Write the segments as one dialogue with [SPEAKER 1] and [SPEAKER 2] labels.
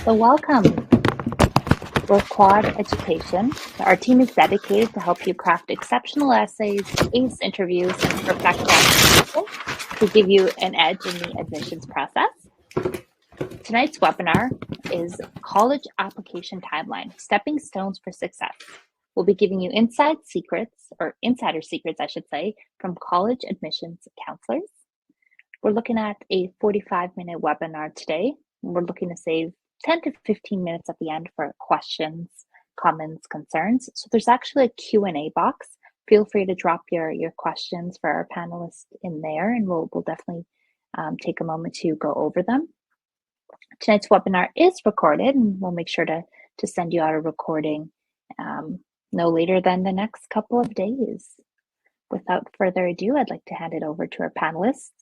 [SPEAKER 1] So welcome. We're Quad Education. Our team is dedicated to help you craft exceptional essays, ace interviews, and perfect application to give you an edge in the admissions process. Tonight's webinar is College Application Timeline, Stepping Stones for Success. We'll be giving you insider secrets, I should say, from college admissions counselors. We're looking at a 45-minute webinar today. We're looking to save 10 to 15 minutes at the end for questions, comments, concerns. So there's actually a Q&A box. Feel free to drop your questions for our panelists in there, and we'll definitely take a moment to go over them. Tonight's webinar is recorded, and we'll make sure to send you out a recording no later than the next couple of days. Without further ado, I'd like to hand it over to our panelists.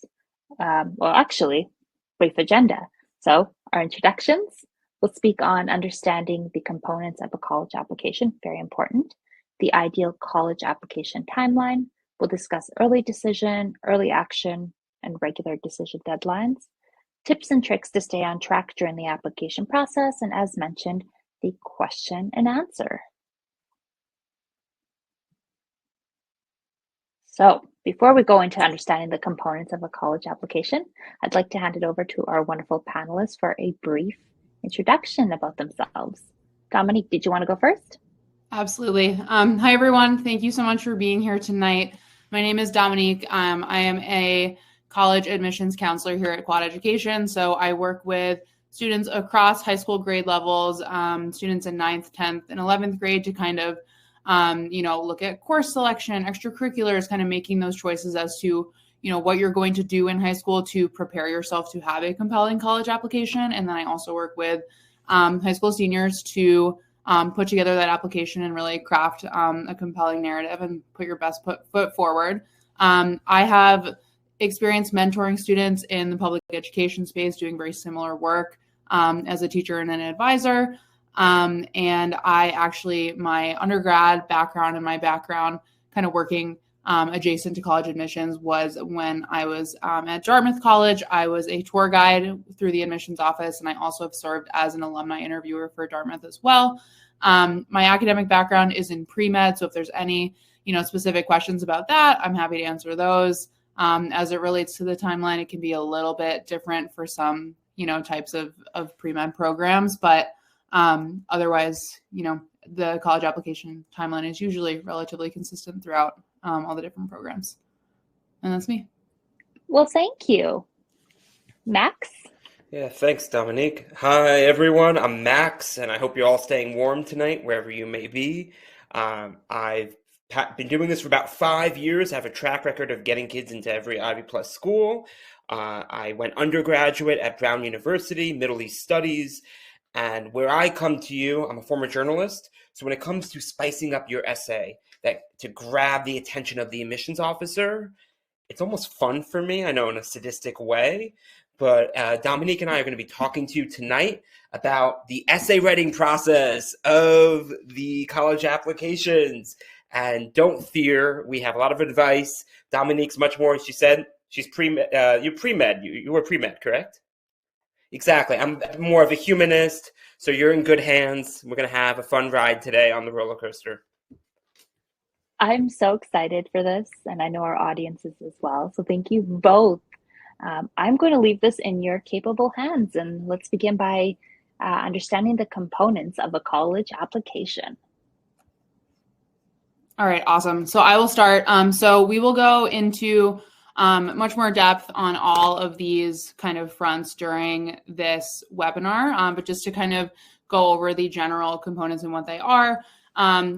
[SPEAKER 1] Brief agenda. So our introductions, we'll speak on understanding the components of a college application, very important. The ideal college application timeline. We'll discuss early decision, early action, and regular decision deadlines. Tips and tricks to stay on track during the application process, and as mentioned, the question and answer. So before we go into understanding the components of a college application, I'd like to hand it over to our wonderful panelists for a brief introduction about themselves. Dominique, did you want to go first?
[SPEAKER 2] Absolutely. Hi, everyone. Thank you so much for being here tonight. My name is Dominique. I am a college admissions counselor here at Quad Education. So I work with students across high school grade levels, students in 9th, 10th, and 11th grade to kind of look at course selection, extracurriculars, kind of making those choices as to, what you're going to do in high school to prepare yourself to have a compelling college application. And then I also work with high school seniors to put together that application and really craft a compelling narrative and put your best foot forward. I have experience mentoring students in the public education space, doing very similar work as a teacher and an advisor. And my undergrad background and my background kind of working adjacent to college admissions was when I was at Dartmouth College. I was a tour guide through the admissions office, and I also have served as an alumni interviewer for Dartmouth as well. My academic background is in pre-med, so if there's any, specific questions about that, I'm happy to answer those. As it relates to the timeline, it can be a little bit different for some, types of pre-med programs, but otherwise, the college application timeline is usually relatively consistent throughout all the different programs. And that's me.
[SPEAKER 1] Well, thank you. Max?
[SPEAKER 3] Yeah, thanks, Dominique. Hi, everyone. I'm Max, and I hope you're all staying warm tonight, wherever you may be. I've been doing this for about 5 years. I have a track record of getting kids into every Ivy Plus school. I went undergraduate at Brown University, Middle East Studies. And where I come to you, I'm a former journalist. So when it comes to spicing up your essay, to grab the attention of the admissions officer, it's almost fun for me. I know in a sadistic way. But Dominique and I are going to be talking to you tonight about the essay writing process of the college applications. And don't fear, we have a lot of advice. Dominique's much more, she said, she's pre-med. You're pre-med. You were pre-med, correct? Exactly. I'm more of a humanist, so you're in good hands. We're going to have a fun ride today on the roller coaster.
[SPEAKER 1] I'm so excited for this, and I know our audience is as well. So thank you both. I'm going to leave this in your capable hands, and let's begin by understanding the components of a college application.
[SPEAKER 2] All right, awesome. So I will start. So we will go into much more depth on all of these kind of fronts during this webinar, but just to kind of go over the general components and what they are,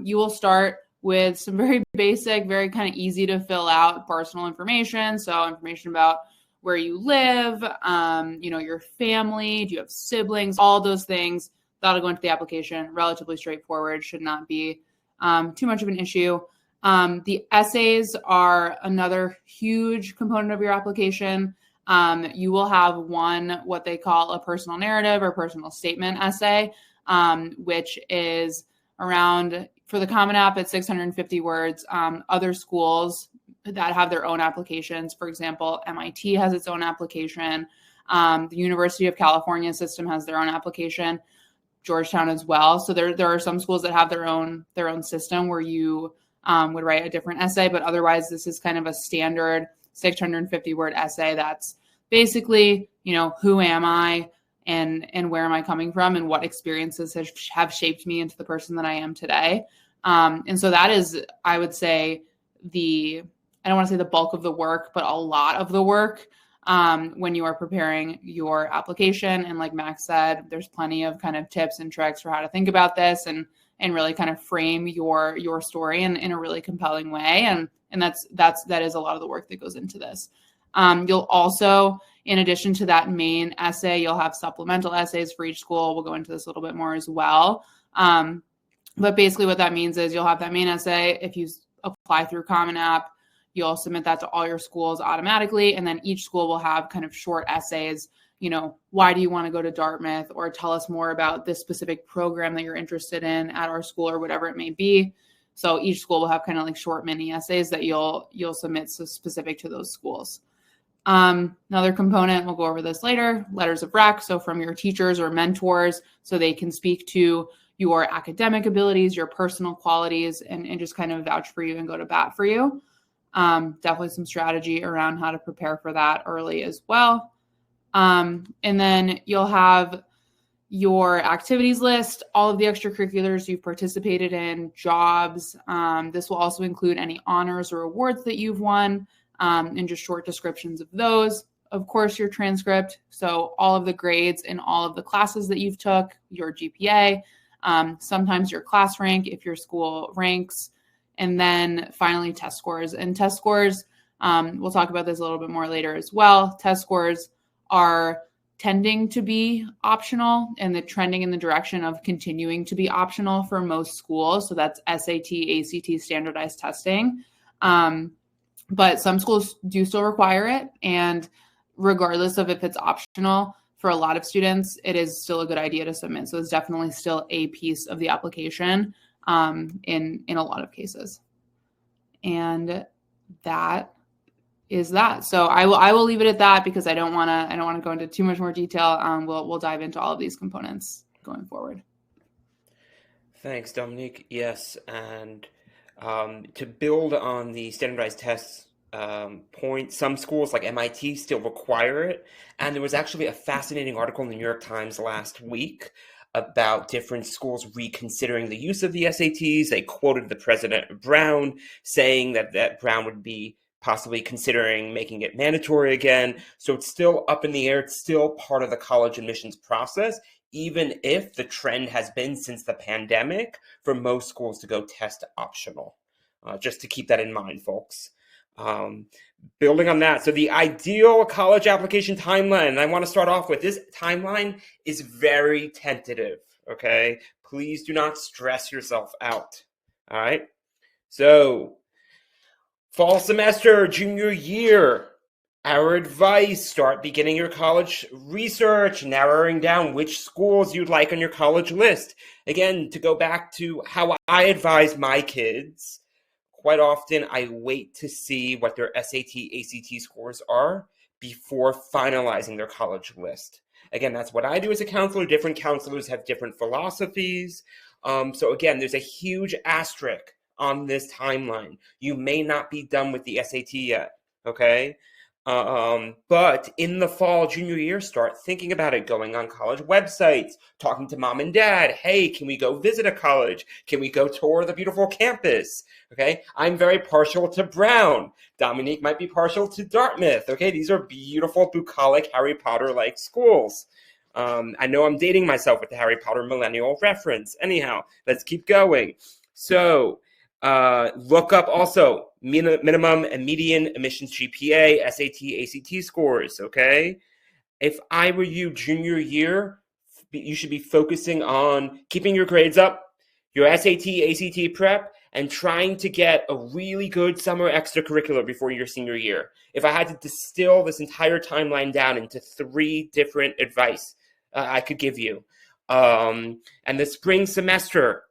[SPEAKER 2] you will start with some very basic, very kind of easy to fill out personal information. So information about where you live, your family, do you have siblings, all those things that'll go into the application. Relatively straightforward, should not be too much of an issue. The essays are another huge component of your application. You will have what they call a personal narrative or personal statement essay, which is around, for the Common App, it's 650 words. Other schools that have their own applications, for example, MIT has its own application. The University of California system has their own application, Georgetown as well. So there are some schools that have their own system where you would write a different essay, but otherwise this is kind of a standard 650 word essay that's basically, who am I and where am I coming from and what experiences have shaped me into the person that I am today. And so that is, I would say, I don't want to say the bulk of the work, but a lot of the work when you are preparing your application. And like Max said, there's plenty of kind of tips and tricks for how to think about this and really kind of frame your story in a really compelling way. And that is a lot of the work that goes into this. You'll also, in addition to that main essay, you'll have supplemental essays for each school. We'll go into this a little bit more as well. But basically what that means is you'll have that main essay. If you apply through Common App, you'll submit that to all your schools automatically. And then each school will have kind of short essays. Why do you want to go to Dartmouth, or tell us more about this specific program that you're interested in at our school, or whatever it may be. So each school will have kind of like short mini essays that you'll submit specific to those schools. Another component, we'll go over this later, letters of rec. So from your teachers or mentors, so they can speak to your academic abilities, your personal qualities, and just kind of vouch for you and go to bat for you. Definitely some strategy around how to prepare for that early as well. And then you'll have your activities list, all of the extracurriculars you've participated in, jobs. This will also include any honors or awards that you've won, and just short descriptions of those. Of course, your transcript. So all of the grades in all of the classes that you've took, your GPA, sometimes your class rank if your school ranks, and then finally test scores. And test scores, we'll talk about this a little bit more later as well. Test scores are tending to be optional, and the trending in the direction of continuing to be optional for most schools. So that's SAT, ACT standardized testing. But some schools do still require it. And regardless of if it's optional, for a lot of students, it is still a good idea to submit. So it's definitely still a piece of the application in a lot of cases. And that is that. So I will leave it at that because I don't want to go into too much more detail. We'll dive into all of these components going forward.
[SPEAKER 3] Thanks, Dominique. Yes, and to build on the standardized tests point, some schools like MIT still require it. And there was actually a fascinating article in the New York Times last week about different schools reconsidering the use of the SATs. They quoted the president of Brown saying that Brown would be possibly considering making it mandatory again. So it's still up in the air. It's still part of the college admissions process, even if the trend has been since the pandemic for most schools to go test optional. Just to keep that in mind, folks. Building on that, so the ideal college application timeline, and I want to start off with this timeline is very tentative, okay? Please do not stress yourself out, all right? So, fall semester, junior year, our advice, start beginning your college research, narrowing down which schools you'd like on your college list. Again, to go back to how I advise my kids, quite often, I wait to see what their SAT, ACT scores are before finalizing their college list. Again, that's what I do as a counselor. Different counselors have different philosophies. So again, there's a huge asterisk on this timeline. You may not be done with the SAT yet, okay? But in the fall, junior year, start thinking about it, going on college websites, talking to mom and dad. Hey, can we go visit a college? Can we go tour the beautiful campus? Okay, I'm very partial to Brown. Dominique might be partial to Dartmouth. Okay, these are beautiful, bucolic, Harry Potter-like schools. I know I'm dating myself with the Harry Potter millennial reference. Anyhow, let's keep going. So, look up also minimum and median admissions GPA, SAT, ACT scores, okay? If I were you, junior year, you should be focusing on keeping your grades up, your SAT, ACT prep, and trying to get a really good summer extracurricular before your senior year. If I had to distill this entire timeline down into 3 different advice I could give you. And the spring semester,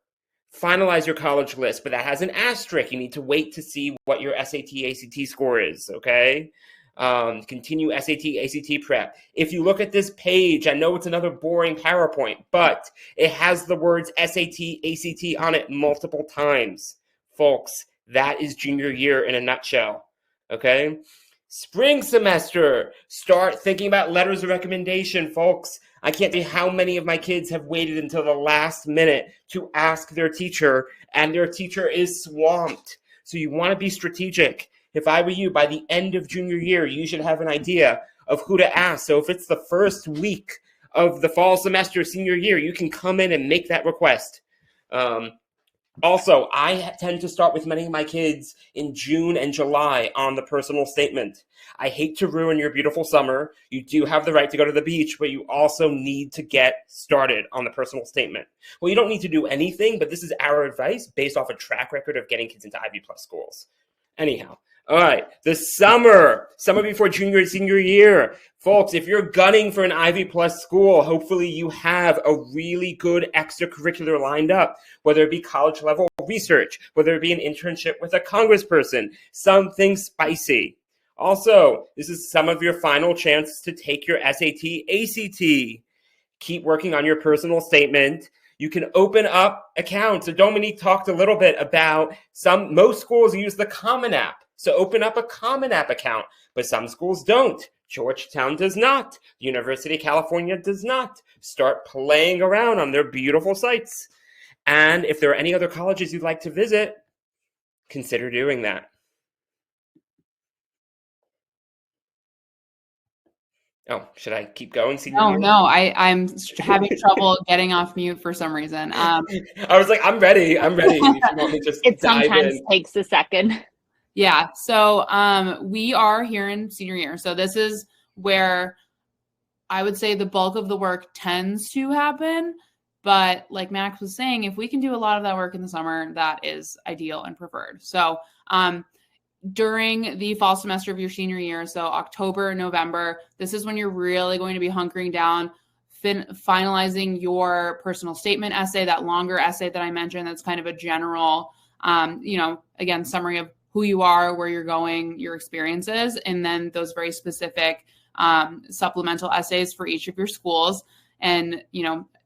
[SPEAKER 3] finalize your college list, but that has an asterisk. You need to wait to see what your SAT, ACT score is, okay? Continue SAT, ACT prep. If you look at this page, I know it's another boring PowerPoint, but it has the words SAT, ACT on it multiple times. Folks, that is junior year in a nutshell, okay? Spring semester, start thinking about letters of recommendation, folks. I can't tell you how many of my kids have waited until the last minute to ask their teacher, and their teacher is swamped. So you want to be strategic. If I were you, by the end of junior year, you should have an idea of who to ask. So if it's the first week of the fall semester, senior year, you can come in and make that request. Also, I tend to start with many of my kids in June and July on the personal statement. I hate to ruin your beautiful summer. You do have the right to go to the beach, but you also need to get started on the personal statement. Well, you don't need to do anything, but this is our advice based off a track record of getting kids into Ivy Plus schools. Anyhow, all right, the summer before junior and senior year. Folks, if you're gunning for an Ivy Plus school, hopefully you have a really good extracurricular lined up, whether it be college level research, whether it be an internship with a congressperson, something spicy. Also, this is some of your final chance to take your SAT, ACT. Keep working on your personal statement. You can open up accounts. So Dominique talked a little bit about most schools use the Common App. So open up a Common App account, but some schools don't. Georgetown does not. The University of California does not. Start playing around on their beautiful sites. And if there are any other colleges you'd like to visit, consider doing that. Oh, should I keep going?
[SPEAKER 2] No, I'm having trouble getting off mute for some reason.
[SPEAKER 3] I was like, I'm ready. If you want me to just
[SPEAKER 1] it sometimes takes a second.
[SPEAKER 2] Yeah. So we are here in senior year. So this is where I would say the bulk of the work tends to happen. But like Max was saying, if we can do a lot of that work in the summer, that is ideal and preferred. So during the fall semester of your senior year, so October, November, this is when you're really going to be hunkering down, finalizing your personal statement essay, that longer essay that I mentioned. That's kind of a general, again, summary of who you are, where you're going, your experiences, and then those very specific supplemental essays for each of your schools. And,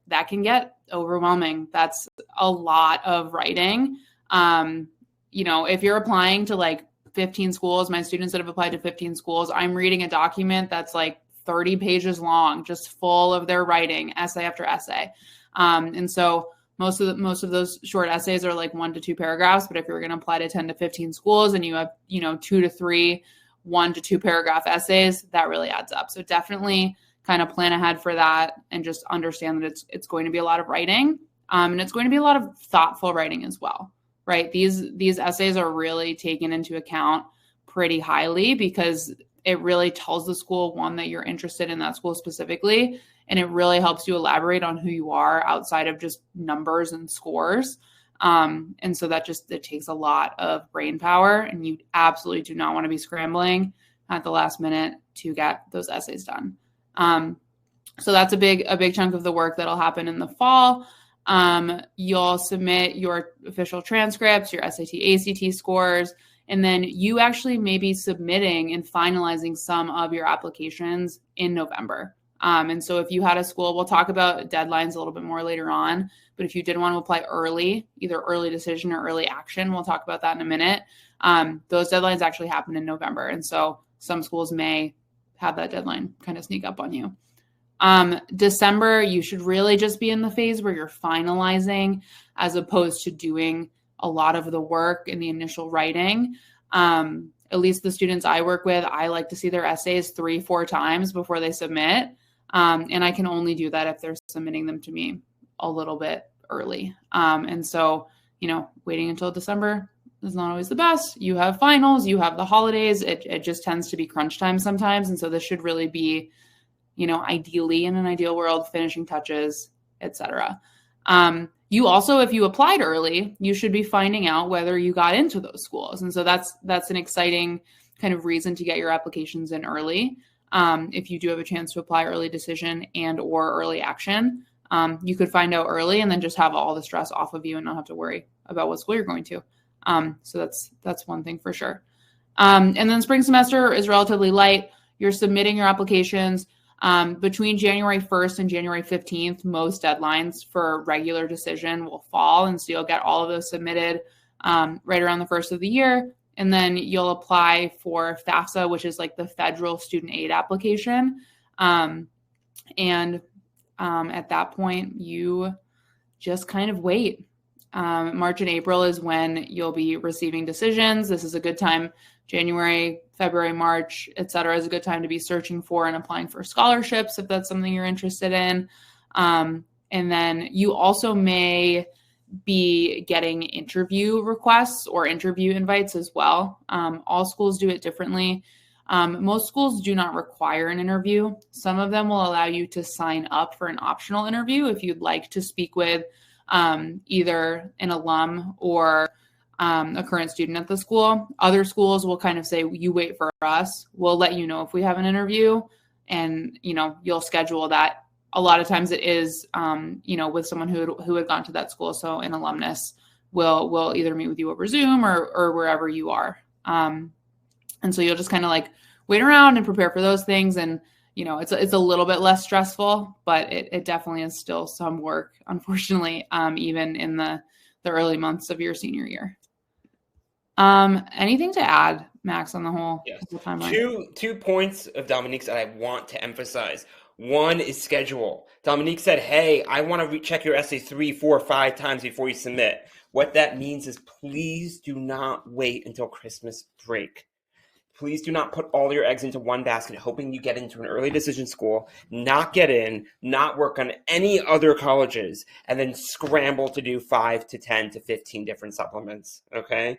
[SPEAKER 2] that can get overwhelming. That's a lot of writing. If you're applying to like 15 schools, my students that have applied to 15 schools, I'm reading a document that's like 30 pages long, just full of their writing, essay after essay. And so most of those short essays are like 1 to 2 paragraphs. But if you're going to apply to 10 to 15 schools and you have, 2 to 3, 1 to 2 paragraph essays, that really adds up. So definitely kind of plan ahead for that and just understand that it's going to be a lot of writing. And it's going to be a lot of thoughtful writing as well, right? These essays are really taken into account pretty highly because it really tells the school, one, that you're interested in that school specifically, and it really helps you elaborate on who you are outside of just numbers and scores. And so it takes a lot of brain power, and you absolutely do not want to be scrambling at the last minute to get those essays done. So that's a big chunk of the work that'll happen in the fall. You'll submit your official transcripts, your SAT, ACT scores, and then you actually may be submitting and finalizing some of your applications in November. And so if you had a school, we'll talk about deadlines a little bit more later on, but if you did want to apply early, either early decision or early action, we'll talk about that in a minute. Those deadlines actually happen in November. And so some schools may have that deadline kind of sneak up on you. December, you should really just be in the phase where you're finalizing as opposed to doing a lot of the work in the initial writing. At least the students I work with, I like to see their essays 3-4 times before they submit. And I can only do that if they're submitting them to me a little bit early. And so, waiting until December is not always the best. You have finals, you have the holidays. It just tends to be crunch time sometimes. And so this should really be, ideally in an ideal world, finishing touches, etc. You also, if you applied early, you should be finding out whether you got into those schools. And so that's an exciting kind of reason to get your applications in early. If you do have a chance to apply early decision and or early action, you could find out early and then just have all the stress off of you and not have to worry about what school you're going to. So that's one thing for sure. And then spring semester is relatively light. You're submitting your applications between January 1st and January 15th. Most deadlines for regular decision will fall. And so you'll get all of those submitted right around the first of the year. And then you'll apply for FAFSA, which is like the federal student aid application. And at that point, you just kind of wait. March and April is when you'll be receiving decisions. This is a good time. January, February, March, et cetera, is a good time to be searching for and applying for scholarships if that's something you're interested in. And then you also may be getting interview requests or interview invites as well. All schools do it differently. Most schools do not require an interview. Some of them will allow you to sign up for an optional interview if you'd like to speak with either an alum or a current student at the school. Other schools will kind of say, you wait for us. We'll let you know if we have an interview, and, you'll schedule that. A lot of times it is, with someone who had gone to that school. So an alumnus will either meet with you over Zoom or wherever you are. And so you'll just kind of like wait around and prepare for those things. And, it's a little bit less stressful, but it definitely is still some work, unfortunately, even in the early months of your senior year. Anything to add, Max, on the whole timeline?
[SPEAKER 3] Two points of Dominique's that I want to emphasize. One is schedule. Dominique said, hey, I want to recheck your essay 3, 4, 5 times before you submit. What that means is please do not wait until Christmas break. Please do not put all your eggs into one basket, hoping you get into an early decision school, not get in, not work on any other colleges, and then scramble to do 5 to 10 to 15 different supplements, okay?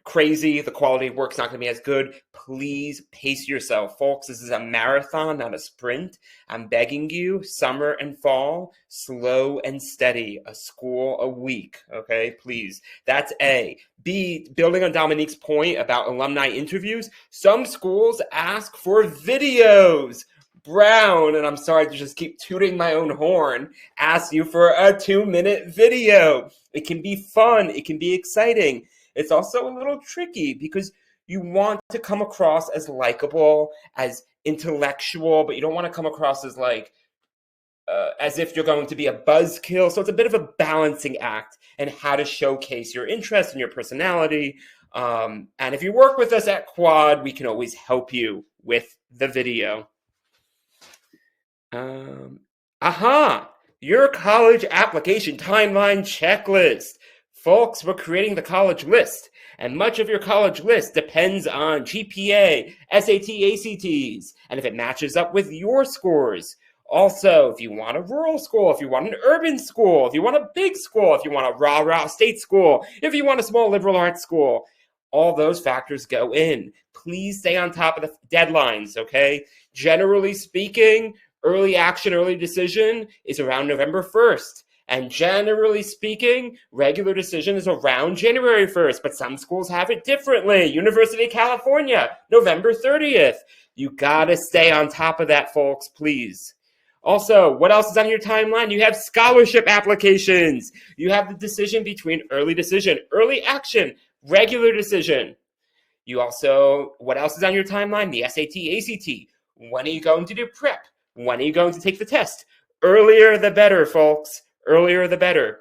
[SPEAKER 3] Crazy. The quality of work's not going to be as good. Please pace yourself. Folks, this is a marathon, not a sprint. I'm begging you, summer and fall, slow and steady, a school a week, okay? Please. That's A. B, building on Dominique's point about alumni interviews, some schools ask for videos. Brown, and I'm sorry to just keep tooting my own horn, asks you for a 2-minute video. It can be fun. It can be exciting. It's also a little tricky because you want to come across as likable, as intellectual, but you don't want to come across as as if you're going to be a buzzkill. So it's a bit of a balancing act and how to showcase your interest and your personality. And if you work with us at Quad, we can always help you with the video. Your college application timeline checklist. Folks, we're creating the college list, and much of your college list depends on GPA, SAT, ACTs, and if it matches up with your scores. Also, if you want a rural school, if you want an urban school, if you want a big school, if you want a rah-rah state school, if you want a small liberal arts school, all those factors go in. Please stay on top of the deadlines, okay? Generally speaking, early action, early decision is around November 1st. And generally speaking, regular decision is around January 1st, but some schools have it differently. University of California, November 30th. You gotta stay on top of that, folks, please. Also, what else is on your timeline? You have scholarship applications. You have the decision between early decision, early action, regular decision. You also, what else is on your timeline? The SAT, ACT. When are you going to do prep? When are you going to take the test? Earlier the better, folks. Earlier the better.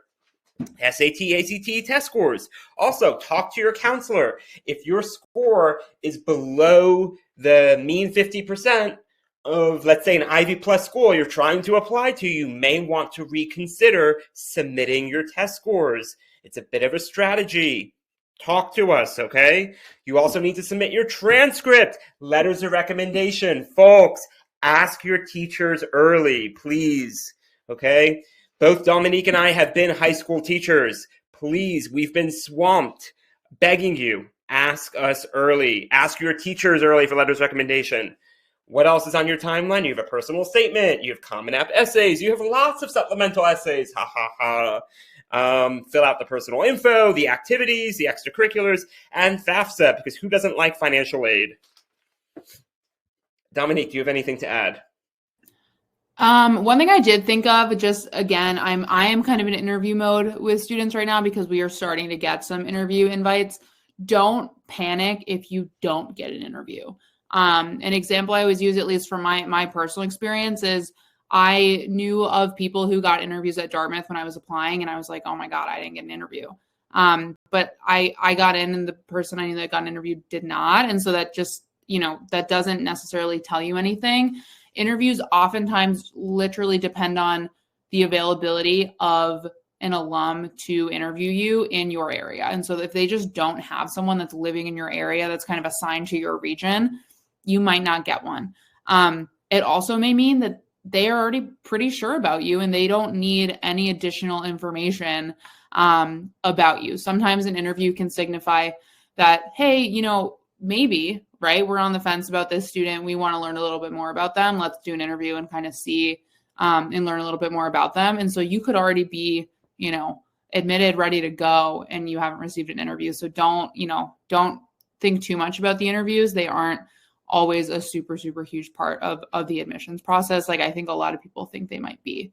[SPEAKER 3] SAT, ACT test scores. Also, talk to your counselor. If your score is below the mean 50% of, let's say, an Ivy Plus school you're trying to apply to, you may want to reconsider submitting your test scores. It's a bit of a strategy. Talk to us, okay? You also need to submit your transcript, letters of recommendation. Folks, ask your teachers early, please, okay? Both Dominique and I have been high school teachers. Please, we've been swamped. Begging you, ask us early. Ask your teachers early for letters of recommendation. What else is on your timeline? You have a personal statement. You have Common App essays. You have lots of supplemental essays. Ha, ha, ha. Fill out the personal info, the activities, the extracurriculars, and FAFSA, because who doesn't like financial aid? Dominique, do you have anything to add?
[SPEAKER 2] One thing I did think of, just again, I am kind of in interview mode with students right now because we are starting to get some interview invites. don't panic if you don't get an interview. An example I always use, at least from my personal experience, is I knew of people who got interviews at Dartmouth when I was applying, and I was like, oh my God, I didn't get an interview. But I got in, and the person I knew that got an interview did not. And so that just, that doesn't necessarily tell you anything. Interviews oftentimes literally depend on the availability of an alum to interview you in your area. And so if they just don't have someone that's living in your area that's kind of assigned to your region, you might not get one. It also may mean that they are already pretty sure about you and they don't need any additional information about you. Sometimes an interview can signify that, hey, maybe, right, we're on the fence about this student. We want to learn a little bit more about them. Let's do an interview and kind of see and learn a little bit more about them. And so you could already be, admitted, ready to go, and you haven't received an interview. So don't think too much about the interviews. They aren't always a super, super huge part of the admissions process. Like I think a lot of people think they might be.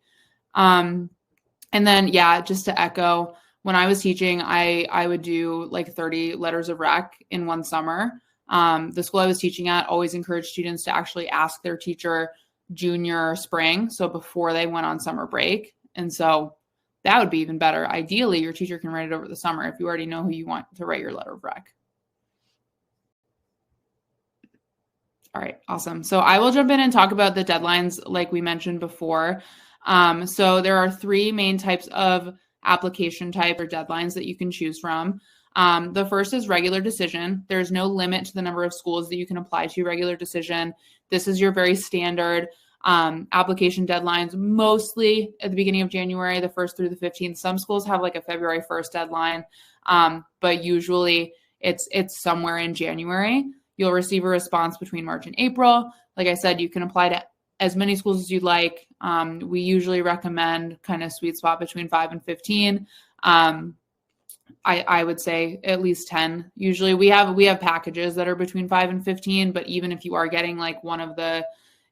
[SPEAKER 2] And then, yeah, just to echo, when I was teaching, I would do like 30 letters of rec in one summer. The school I was teaching at always encouraged students to actually ask their teacher junior spring, so before they went on summer break. And so that would be even better. Ideally, your teacher can write it over the summer if you already know who you want to write your letter of rec. All right, awesome. So I will jump in and talk about the deadlines like we mentioned before. So there are three main types of application type or deadlines that you can choose from. The first is regular decision. There's no limit to the number of schools that you can apply to regular decision. This is your very standard application deadlines, mostly at the beginning of January, the 1st through the 15th. Some schools have like a February 1st deadline, but usually it's somewhere in January. You'll receive a response between March and April. Like I said, you can apply to as many schools as you'd like. We usually recommend kind of sweet spot between 5 and 15. I would say at least 10. Usually we have packages that are between 5 and 15, but even if you are getting like one of the,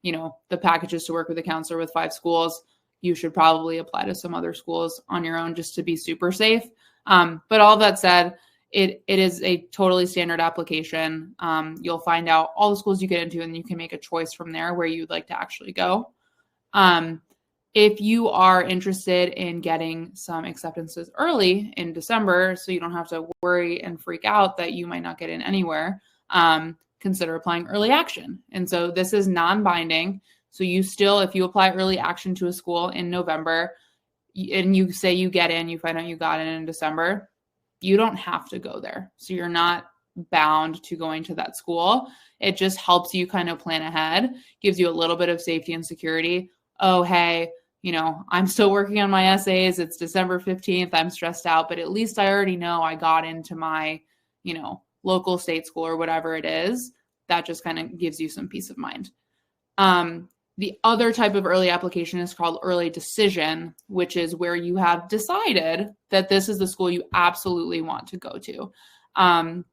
[SPEAKER 2] the packages to work with a counselor with 5 schools, you should probably apply to some other schools on your own just to be super safe. But all that said, it is a totally standard application. You'll find out all the schools you get into, and you can make a choice from there where you'd like to actually go. If you are interested in getting some acceptances early in December, so you don't have to worry and freak out that you might not get in anywhere, consider applying early action. And so this is non-binding. So you still, if you apply early action to a school in November and you say you get in, you find out you got in December, you don't have to go there. So you're not bound to going to that school. It just helps you kind of plan ahead, gives you a little bit of safety and security. Oh, hey, I'm still working on my essays. It's December 15th. I'm stressed out, but at least I already know I got into my, local state school or whatever it is. That just kind of gives you some peace of mind. The other type of early application is called early decision, which is where you have decided that this is the school you absolutely want to go to.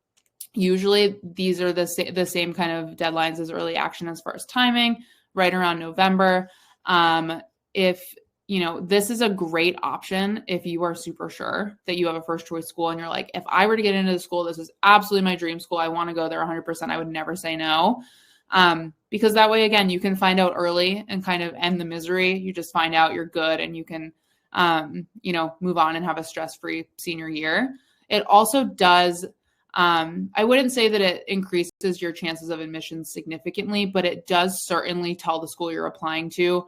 [SPEAKER 2] Usually these are the same kind of deadlines as early action as far as timing, right around November. If this is a great option if you are super sure that you have a first choice school and you're like, if I were to get into the school, this is absolutely my dream school. I want to go there 100%. I would never say no. Because that way, again, you can find out early and kind of end the misery. You just find out you're good and you can, move on and have a stress-free senior year. It also does, I wouldn't say that it increases your chances of admissions significantly, but it does certainly tell the school you're applying to,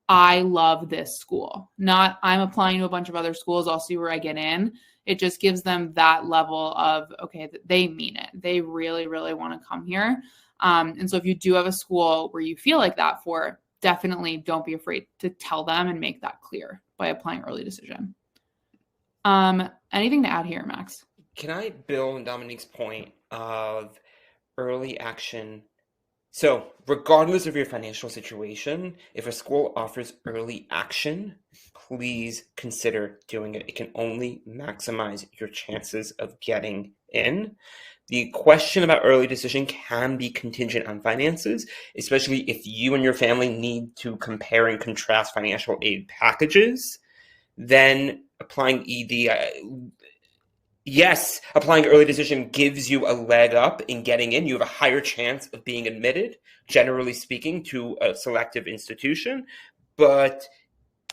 [SPEAKER 2] I love this school. Not I'm applying to a bunch of other schools. I'll see where I get in. It just gives them that level of, okay, they mean it. They really, really want to come here. And so if you do have a school where you feel like that for, definitely don't be afraid to tell them and make that clear by applying early decision. Anything to add here, Max?
[SPEAKER 3] Can I build on Dominique's point of early action? So regardless of your financial situation, if a school offers early action, please consider doing it. It can only maximize your chances of getting in. The question about early decision can be contingent on finances, especially if you and your family need to compare and contrast financial aid packages. Then applying ED, Yes, applying early decision gives you a leg up in getting in. You have a higher chance of being admitted, generally speaking, to a selective institution. But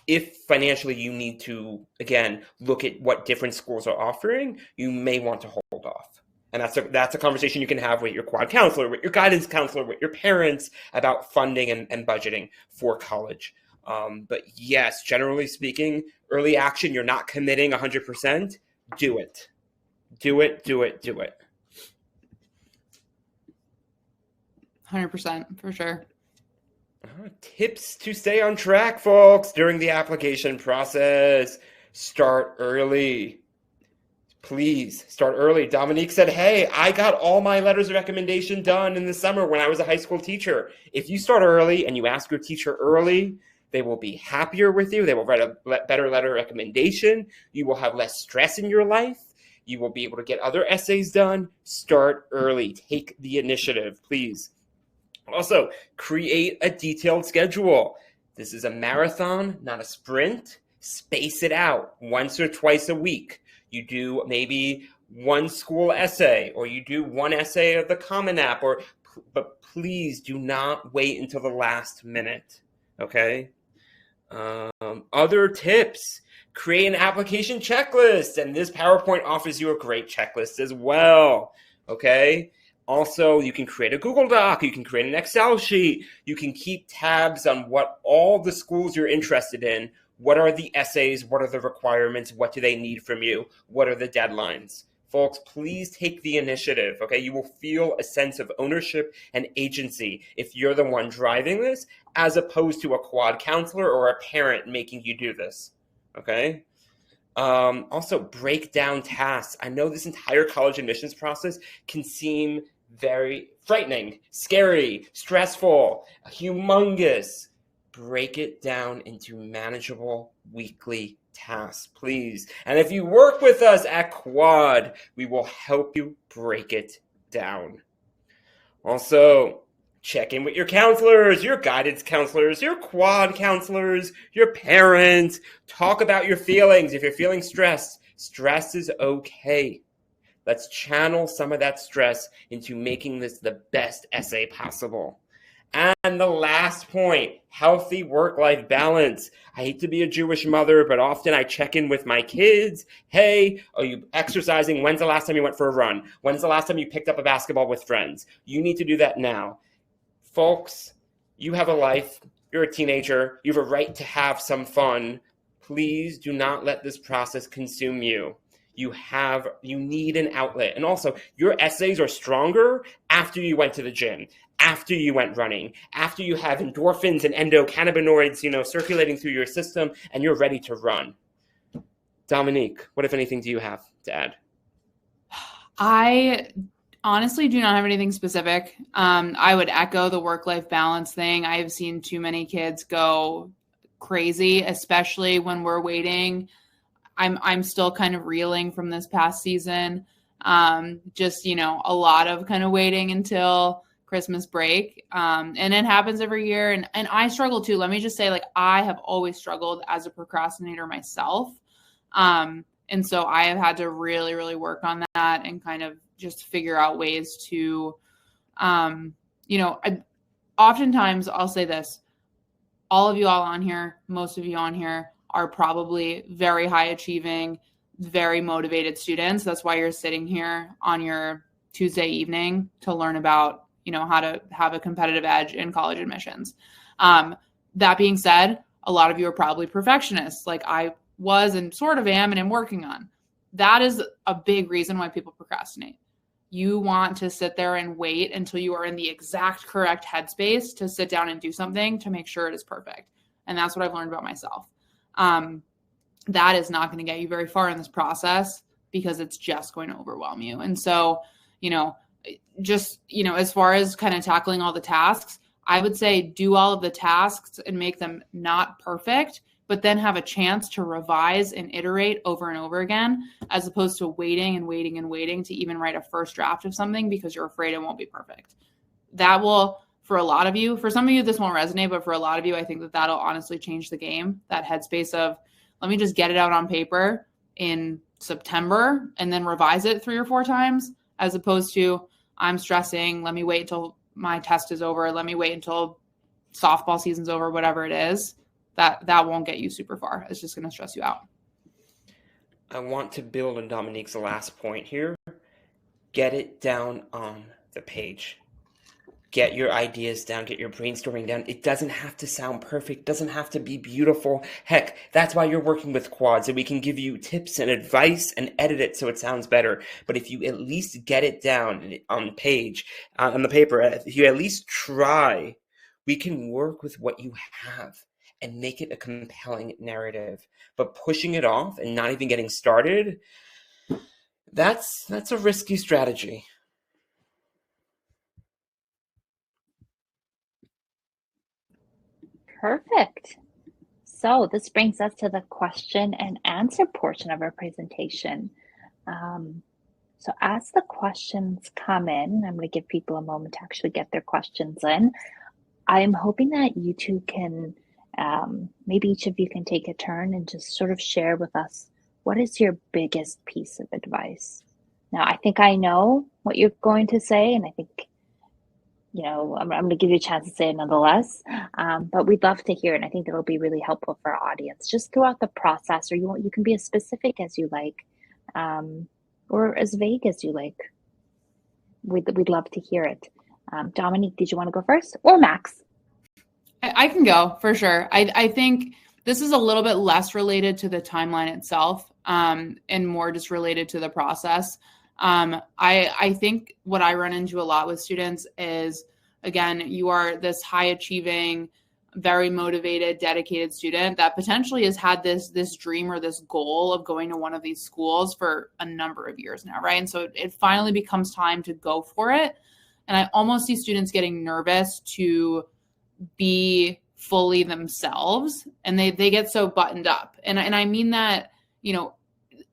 [SPEAKER 3] if financially you need to, again, look at what different schools are offering, you may want to hold off. And that's a conversation you can have with your quad counselor, with your guidance counselor, with your parents about funding and budgeting for college. But yes, generally speaking, early action, you're not committing 100%, do it. Do it, do it, do it.
[SPEAKER 2] 100%, for sure.
[SPEAKER 3] Tips to stay on track, folks, during the application process. Start early. Please start early. Dominique said, hey, I got all my letters of recommendation done in the summer when I was a high school teacher. If you start early and you ask your teacher early, they will be happier with you. They will write a better letter of recommendation. You will have less stress in your life. You will be able to get other essays done. Start early. Take the initiative, please. Also, create a detailed schedule. This is a marathon, not a sprint. Space it out once or twice a week. You do maybe one school essay, or you do one essay of the Common App, but please do not wait until the last minute, okay? Other tips. Create an application checklist, and this PowerPoint offers you a great checklist as well, okay? Also, you can create a Google Doc, you can create an Excel sheet, you can keep tabs on what all the schools you're interested in, what are the essays, what are the requirements, what do they need from you, what are the deadlines. Folks, please take the initiative, okay? You will feel a sense of ownership and agency if you're the one driving this, as opposed to a quad counselor or a parent making you do this. Okay. Also, break down tasks. I know this entire college admissions process can seem very frightening, scary, stressful, humongous. Break it down into manageable weekly tasks, please. And if you work with us at Quad, we will help you break it down. Also, check in with your counselors, your guidance counselors, your quad counselors, your parents. Talk about your feelings. If you're feeling stressed, stress is okay. Let's channel some of that stress into making this the best essay possible. And the last point, healthy work-life balance. I hate to be a Jewish mother, but often I check in with my kids. Hey, are you exercising? When's the last time you went for a run? When's the last time you picked up a basketball with friends? You need to do that now. Folks, you have a life. You're a teenager. You have a right to have some fun. Please do not let this process consume you. You need an outlet. And also, your essays are stronger after you went to the gym, after you went running, after you have endorphins and endocannabinoids, circulating through your system and you're ready to run. Dominique, what, if anything, do you have to add?
[SPEAKER 2] I honestly do not have anything specific. I would echo the work-life balance thing. I have seen too many kids go crazy, especially when we're waiting. I'm still kind of reeling from this past season. Just, a lot of kind of waiting until Christmas break. And it happens every year. And I struggle too. Let me just say, I have always struggled as a procrastinator myself. And so I have had to really, really work on that and kind of just figure out ways to, oftentimes I'll say this, all of you all on here, most of you on here are probably very high achieving, very motivated students. That's why you're sitting here on your Tuesday evening to learn about, how to have a competitive edge in college admissions. That being said, a lot of you are probably perfectionists, like I was and sort of am and am working on. That is a big reason why people procrastinate. You want to sit there and wait until you are in the exact correct headspace to sit down and do something to make sure it is perfect. And that's what I've learned about myself. That is not going to get you very far in this process because it's just going to overwhelm you. And so, as far as kind of tackling all the tasks, I would say do all of the tasks and make them not perfect, but then have a chance to revise and iterate over and over again, as opposed to waiting and waiting and waiting to even write a first draft of something because you're afraid it won't be perfect. That will, for a lot of you, for some of you, this won't resonate, but for a lot of you, I think that'll honestly change the game. That headspace of, let me just get it out on paper in September and then revise it 3 or 4 times, as opposed to I'm stressing, let me wait until my test is over, let me wait until softball season's over, whatever it is. That won't get you super far. It's just going to stress you out.
[SPEAKER 3] I want to build on Dominique's last point here. Get it down on the page. Get your ideas down, get your brainstorming down. It doesn't have to sound perfect, doesn't have to be beautiful. Heck, that's why you're working with quads, and we can give you tips and advice and edit it so it sounds better. But if you at least get it down on the page, on the paper, if you at least try, we can work with what you have and make it a compelling narrative. But pushing it off and not even getting started, that's a risky strategy.
[SPEAKER 1] Perfect. So this brings us to the question and answer portion of our presentation. So as the questions come in, I'm going to give people a moment to actually get their questions in. I'm hoping that you two can, maybe each of you can take a turn and just sort of share with us, what is your biggest piece of advice? Now, I think I know what you're going to say, and I think, I'm going to give you a chance to say it nonetheless, but we'd love to hear it, and I think it'll be really helpful for our audience, just throughout the process, or you can be as specific as you like, or as vague as you like. We'd love to hear it. Dominique, did you want to go first? Or Max?
[SPEAKER 2] I can go for sure. I think this is a little bit less related to the timeline itself, and more just related to the process. I think what I run into a lot with students is, again, you are this high achieving, very motivated, dedicated student that potentially has had this dream or this goal of going to one of these schools for a number of years now, right? And so it finally becomes time to go for it. And I almost see students getting nervous to be fully themselves, and they get so buttoned up. And I mean that,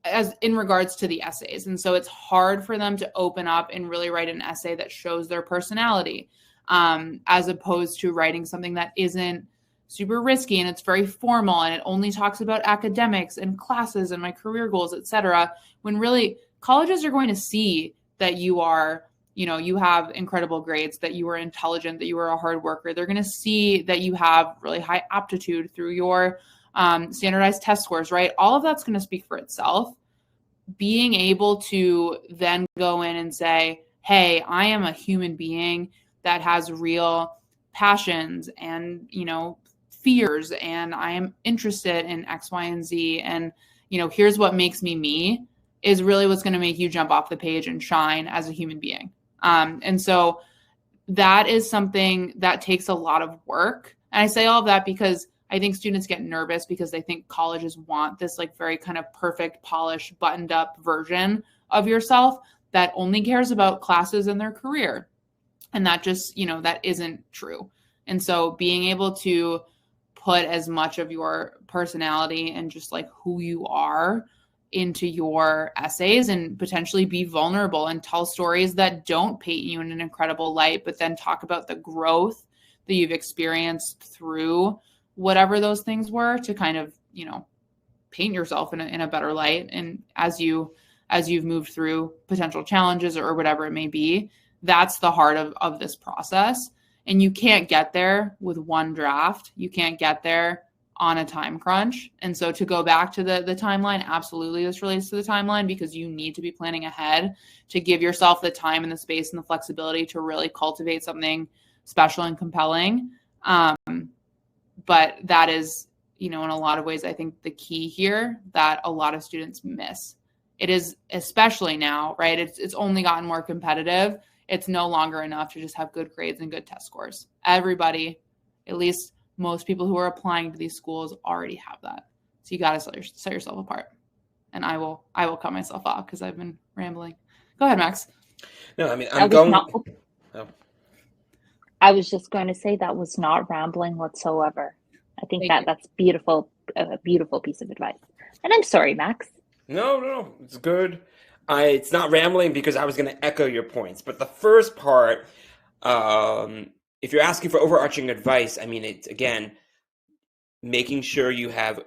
[SPEAKER 2] as in regards to the essays. And so it's hard for them to open up and really write an essay that shows their personality, as opposed to writing something that isn't super risky and it's very formal and it only talks about academics and classes and my career goals, etc. When really colleges are going to see that you are, you have incredible grades, that you are intelligent, that you are a hard worker. They're going to see that you have really high aptitude through your standardized test scores, right? All of that's going to speak for itself. Being able to then go in and say, hey, I am a human being that has real passions and, fears, and I am interested in X, Y, and Z. And, here's what makes me me, is really what's going to make you jump off the page and shine as a human being. And so that is something that takes a lot of work. And I say all of that because I think students get nervous because they think colleges want this like very kind of perfect, polished, buttoned up version of yourself that only cares about classes and their career. And that just, that isn't true. And so being able to put as much of your personality and just like who you are into your essays and potentially be vulnerable and tell stories that don't paint you in an incredible light, but then talk about the growth that you've experienced through whatever those things were to kind of, paint yourself in a better light. And as you've moved through potential challenges or whatever it may be, that's the heart of this process. And you can't get there with one draft. You can't get there on a time crunch. And so to go back to the timeline, absolutely this relates to the timeline, because you need to be planning ahead to give yourself the time and the space and the flexibility to really cultivate something special and compelling. But that is, in a lot of ways, I think the key here that a lot of students miss. It is, especially now, right? It's only gotten more competitive. It's no longer enough to just have good grades and good test scores. Everybody, at least most people who are applying to these schools, already have that. So you got to set yourself apart. And I will cut myself off because I've been rambling. Go ahead, Max.
[SPEAKER 3] No, I mean, I'm going.
[SPEAKER 1] I was just going to say that was not rambling whatsoever. I think that's beautiful, a beautiful piece of advice. And I'm sorry, Max.
[SPEAKER 3] No, it's good. It's not rambling because I was going to echo your points. But the first part, if you're asking for overarching advice, I mean, it's, again, making sure you have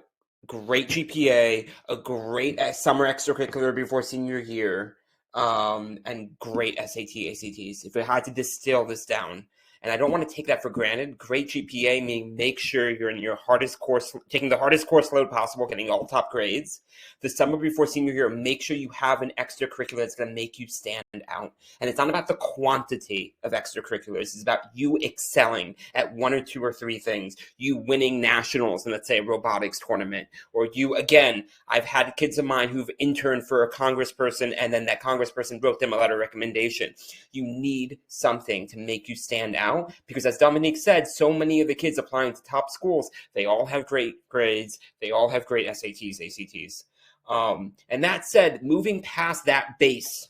[SPEAKER 3] great GPA, a great summer extracurricular before senior year, and great SAT, ACTs. If I had to distill this down, and I don't want to take that for granted, great GPA meaning make sure you're in your hardest course, taking the hardest course load possible, getting all top grades. The summer before senior year, make sure you have an extracurricular that's going to make you stand out. And it's not about the quantity of extracurriculars. It's about you excelling at one or two or three things, you winning nationals in, let's say, a robotics tournament, or you, again, I've had kids of mine who've interned for a congressperson and then that congressperson wrote them a letter of recommendation. You need something to make you stand out because, as Dominique said, so many of the kids applying to top schools, they all have great grades. They all have great SATs, ACTs. And that said, moving past that base,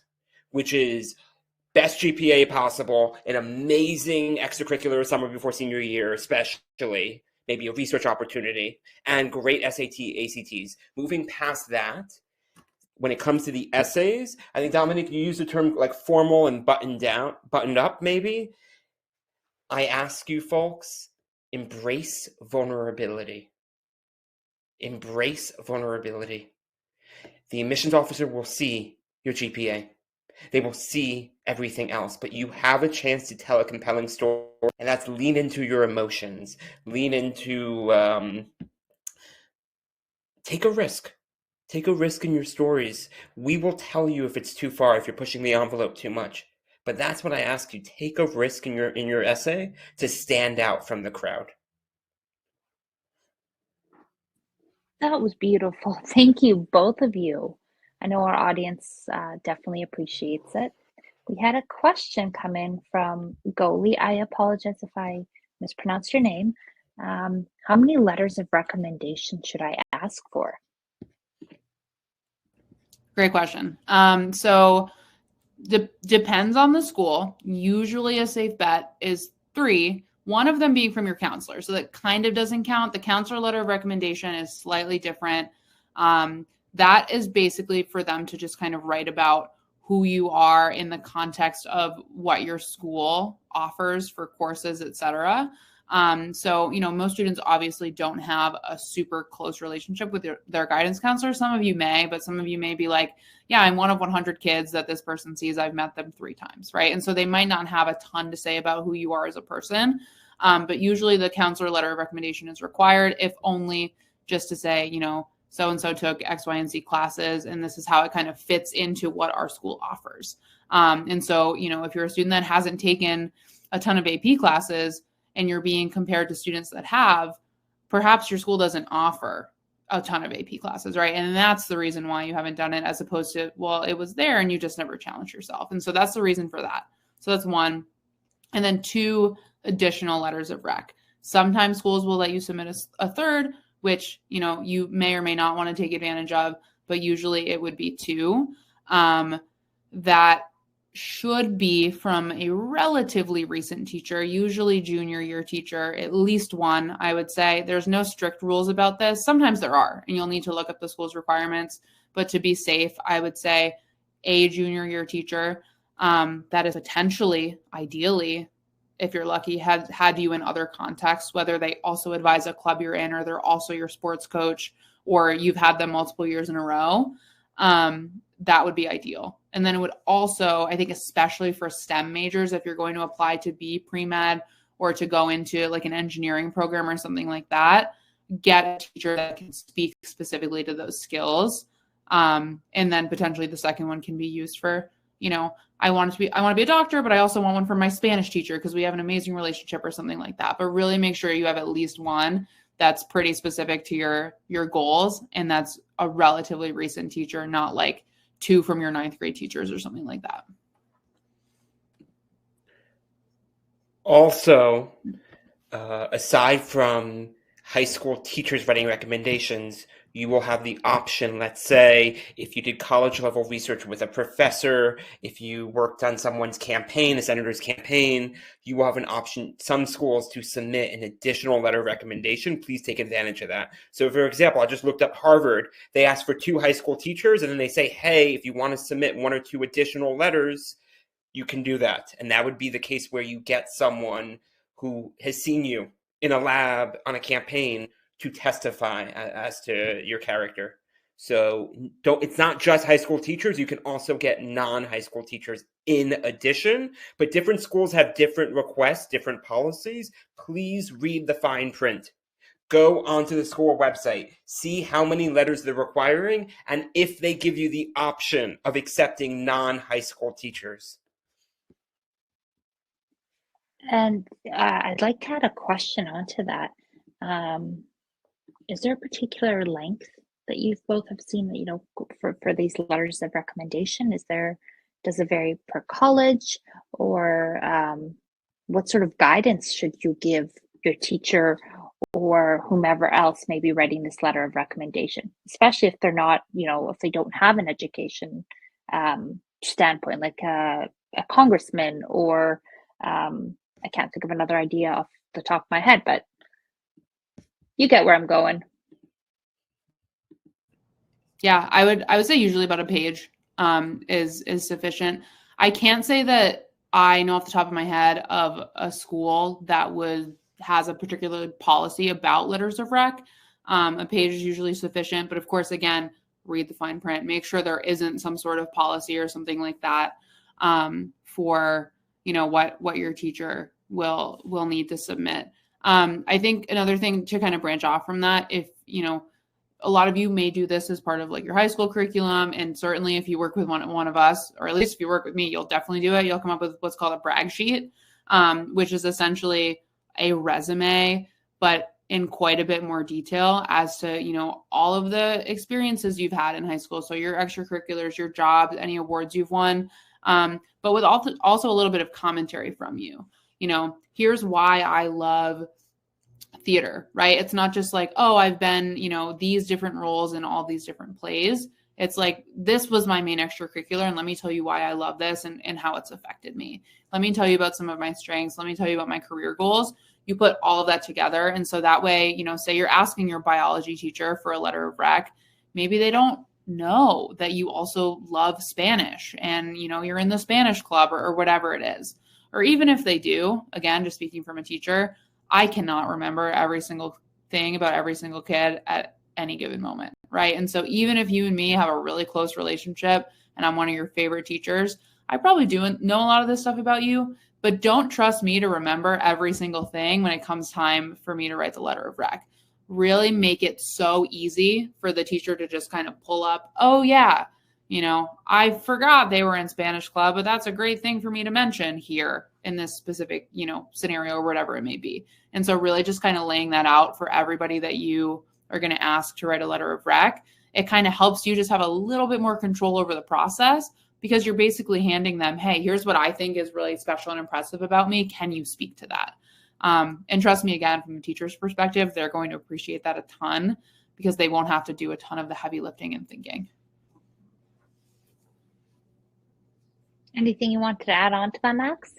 [SPEAKER 3] which is best GPA possible, an amazing extracurricular summer before senior year, especially, maybe a research opportunity, and great SAT, ACTs. Moving past that, when it comes to the essays, I think, Dominic, you used the term like formal and buttoned up, maybe. I ask you folks, embrace vulnerability. Embrace vulnerability. The admissions officer will see your GPA. They will see everything else, but you have a chance to tell a compelling story, and that's lean into your emotions. Lean into, take a risk. Take a risk in your stories. We will tell you if it's too far, if you're pushing the envelope too much. But that's what I ask you. Take a risk in your essay to stand out from the crowd.
[SPEAKER 1] That was beautiful. Thank you, both of you. I know our audience definitely appreciates it. We had a question come in from Goli. I apologize if I mispronounced your name. How many letters of recommendation should I ask for?
[SPEAKER 2] Great question. So depends on the school. Usually a safe bet is 3, one of them being from your counselor. So that kind of doesn't count. The counselor letter of recommendation is slightly different. That is basically for them to just kind of write about who you are in the context of what your school offers for courses, et cetera. So, most students obviously don't have a super close relationship with their guidance counselor. Some of you may, but some of you may be like, yeah, I'm one of 100 kids that this person sees. I've met them 3 times, right? And so they might not have a ton to say about who you are as a person. But usually the counselor letter of recommendation is required, if only just to say, so-and-so took X, Y, and Z classes, and this is how it kind of fits into what our school offers. And so, if you're a student that hasn't taken a ton of AP classes and you're being compared to students that have, perhaps your school doesn't offer a ton of AP classes, right? And that's the reason why you haven't done it, as opposed to, well, it was there and you just never challenged yourself. And so that's the reason for that. So that's 1. And then 2 additional letters of rec. Sometimes schools will let you submit a 3rd, which, you may or may not want to take advantage of, but usually it would be 2. That should be from a relatively recent teacher, usually junior year teacher, at least 1, I would say. There's no strict rules about this. Sometimes there are, and you'll need to look up the school's requirements, but to be safe, I would say a junior year teacher that is potentially, ideally, if you're lucky, had you in other contexts, whether they also advise a club you're in, or they're also your sports coach, or you've had them multiple years in a row, that would be ideal. And then it would also, I think, especially for STEM majors, if you're going to apply to be pre-med or to go into like an engineering program or something like that, get a teacher that can speak specifically to those skills. And then potentially the second one can be used for, I want to be a doctor, but I also want one for my Spanish teacher because we have an amazing relationship or something like that. But really make sure you have at least one that's pretty specific to your goals. And that's a relatively recent teacher, not like 2 from your 9th grade teachers or something like that.
[SPEAKER 3] Also, aside from high school teachers writing recommendations, you will have the option, let's say, if you did college level research with a professor, if you worked on someone's campaign, a senator's campaign, you will have an option, some schools, to submit an additional letter of recommendation. Please take advantage of that. So for example, I just looked up Harvard. They ask for 2 high school teachers, and then they say, hey, if you want to submit 1 or 2 additional letters, you can do that. And that would be the case where you get someone who has seen you in a lab on a campaign to testify as to your character. So it's not just high school teachers. You can also get non-high school teachers in addition, but different schools have different requests, different policies. Please read the fine print. Go onto the school website, see how many letters they're requiring, and if they give you the option of accepting non-high school teachers.
[SPEAKER 1] And I'd like to add a question onto that. Is there a particular length that you both have seen that, you know, for these letters of recommendation? Does it vary per college, or what sort of guidance should you give your teacher or whomever else may be writing this letter of recommendation, especially if they're not, you know, if they don't have an education standpoint, like a congressman, or I can't think of another idea off the top of my head, but you get where I'm going.
[SPEAKER 2] Yeah, I would say usually about a page is sufficient. I can't say that I know off the top of my head of a school that has a particular policy about letters of rec. A page is usually sufficient, but of course, again, read the fine print. Make sure there isn't some sort of policy or something like that for, you know, what your teacher will need to submit. I think another thing to kind of branch off from that, if, you know, a lot of you may do this as part of like your high school curriculum. And certainly if you work with one of us, or at least if you work with me, you'll definitely do it. You'll come up with what's called a brag sheet, which is essentially a resume, but in quite a bit more detail as to, you know, all of the experiences you've had in high school. So your extracurriculars, your jobs, any awards you've won, but with also a little bit of commentary from you. You know, here's why I love theater, right? It's not just like, oh, I've been, you know, these different roles in all these different plays. It's like, this was my main extracurricular, and let me tell you why I love this and how it's affected me. Let me tell you about some of my strengths. Let me tell you about my career goals. You put all of that together. And so that way, you know, say you're asking your biology teacher for a letter of rec, maybe they don't know that you also love Spanish and, you know, you're in the Spanish club or whatever it is. Or even if they do, again, just speaking from a teacher, I cannot remember every single thing about every single kid at any given moment, right? And so even if you and me have a really close relationship and I'm one of your favorite teachers, I probably do know a lot of this stuff about you, but don't trust me to remember every single thing when it comes time for me to write the letter of rec. Really make it so easy for the teacher to just kind of pull up, oh yeah, you know, I forgot they were in Spanish club, but that's a great thing for me to mention here in this specific, you know, scenario or whatever it may be. And so really just kind of laying that out for everybody that you are going to ask to write a letter of rec, it kind of helps you just have a little bit more control over the process, because you're basically handing them, hey, here's what I think is really special and impressive about me. Can you speak to that? And trust me, again, from a teacher's perspective, they're going to appreciate that a ton because they won't have to do a ton of the heavy lifting and thinking.
[SPEAKER 1] Anything you wanted to add on to that, Max?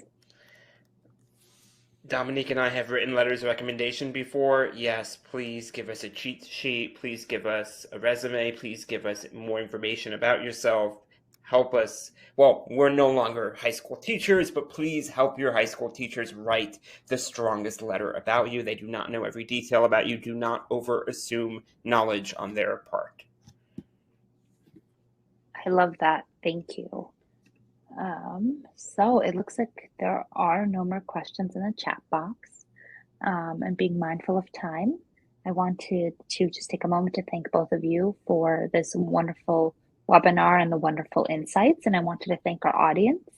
[SPEAKER 3] Dominique and I have written letters of recommendation before. Yes, please give us a cheat sheet. Please give us a resume. Please give us more information about yourself. Help us. Well, we're no longer high school teachers, but please help your high school teachers write the strongest letter about you. They do not know every detail about you. Do not over-assume knowledge on their part.
[SPEAKER 1] I love that. Thank you. So it looks like there are no more questions in the chat box. And being mindful of time, I wanted to just take a moment to thank both of you for this wonderful webinar and the wonderful insights. And I wanted to thank our audience,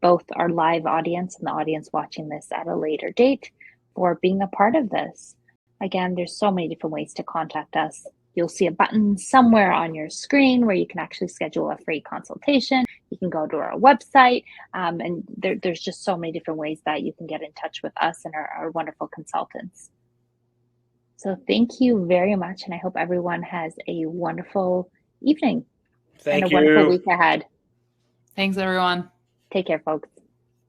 [SPEAKER 1] both our live audience and the audience watching this at a later date, for being a part of this. Again, there's so many different ways to contact us. You'll see a button somewhere on your screen where you can actually schedule a free consultation. You can go to our website, and there's just so many different ways that you can get in touch with us and our wonderful consultants. So thank you very much, and I hope everyone has a wonderful evening and a wonderful week ahead.
[SPEAKER 2] Thanks, everyone.
[SPEAKER 1] Take care, folks.